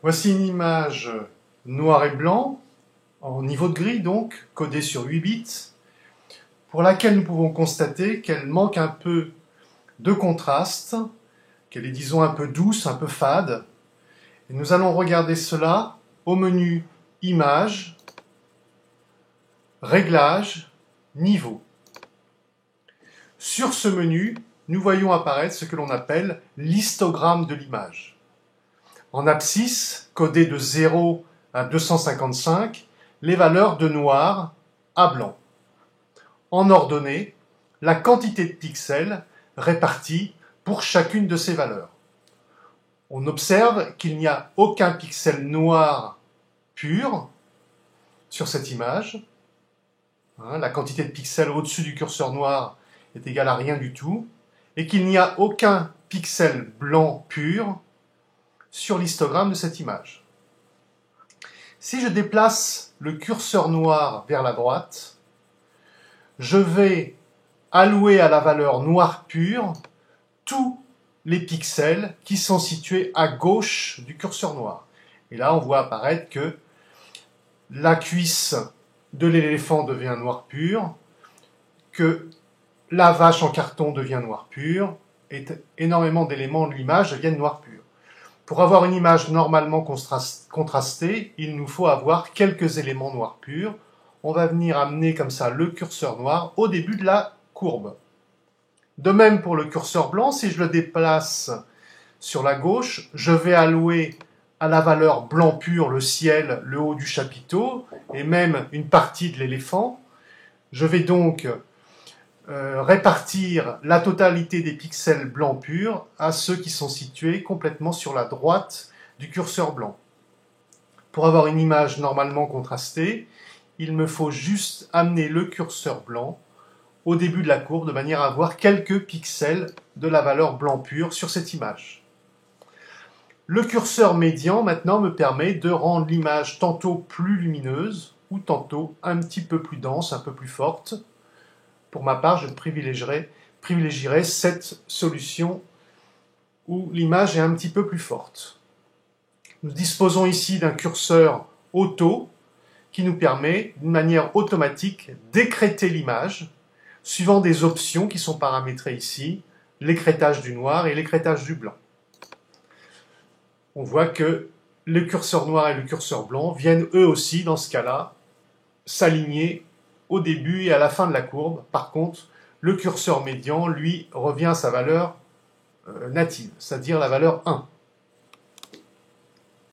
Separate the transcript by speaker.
Speaker 1: Voici une image noir et blanc, en niveau de gris donc, codée sur 8 bits, pour laquelle nous pouvons constater qu'elle manque un peu de contraste, qu'elle est disons un peu douce, un peu fade. Et nous allons regarder cela au menu Images, Réglages, Niveau. Sur ce menu, nous voyons apparaître ce que l'on appelle l'histogramme de l'image. En abscisse, codé de 0 à 255, les valeurs de noir à blanc. En ordonnée, la quantité de pixels répartie pour chacune de ces valeurs. On observe qu'il n'y a aucun pixel noir pur sur cette image. La quantité de pixels au-dessus du curseur noir est égale à rien du tout. Et qu'il n'y a aucun pixel blanc pur sur l'histogramme de cette image. Si je déplace le curseur noir vers la droite, je vais allouer à la valeur noir pur tous les pixels qui sont situés à gauche du curseur noir. Et là, on voit apparaître que la cuisse de l'éléphant devient noir pur, que la vache en carton devient noir pur, et énormément d'éléments de l'image deviennent noir pur. Pour avoir une image normalement contrastée, il nous faut avoir quelques éléments noirs purs. On va venir amener comme ça le curseur noir au début de la courbe. De même pour le curseur blanc, si je le déplace sur la gauche, je vais allouer à la valeur blanc pur le ciel, le haut du chapiteau, et même une partie de l'éléphant. Je vais donc répartir la totalité des pixels blancs purs à ceux qui sont situés complètement sur la droite du curseur blanc. Pour avoir une image normalement contrastée, il me faut juste amener le curseur blanc au début de la courbe de manière à avoir quelques pixels de la valeur blanc pur sur cette image. Le curseur médian maintenant me permet de rendre l'image tantôt plus lumineuse ou tantôt un petit peu plus dense, un peu plus forte. Pour ma part, je privilégierais cette solution où l'image est un petit peu plus forte. Nous disposons ici d'un curseur auto qui nous permet, d'une manière automatique, d'écrêter l'image suivant des options qui sont paramétrées ici, l'écrêtage du noir et l'écrêtage du blanc. On voit que le curseur noir et le curseur blanc viennent eux aussi, dans ce cas-là, s'aligner au début et à la fin de la courbe. Par contre, le curseur médian, lui, revient à sa valeur native, c'est-à-dire la valeur 1.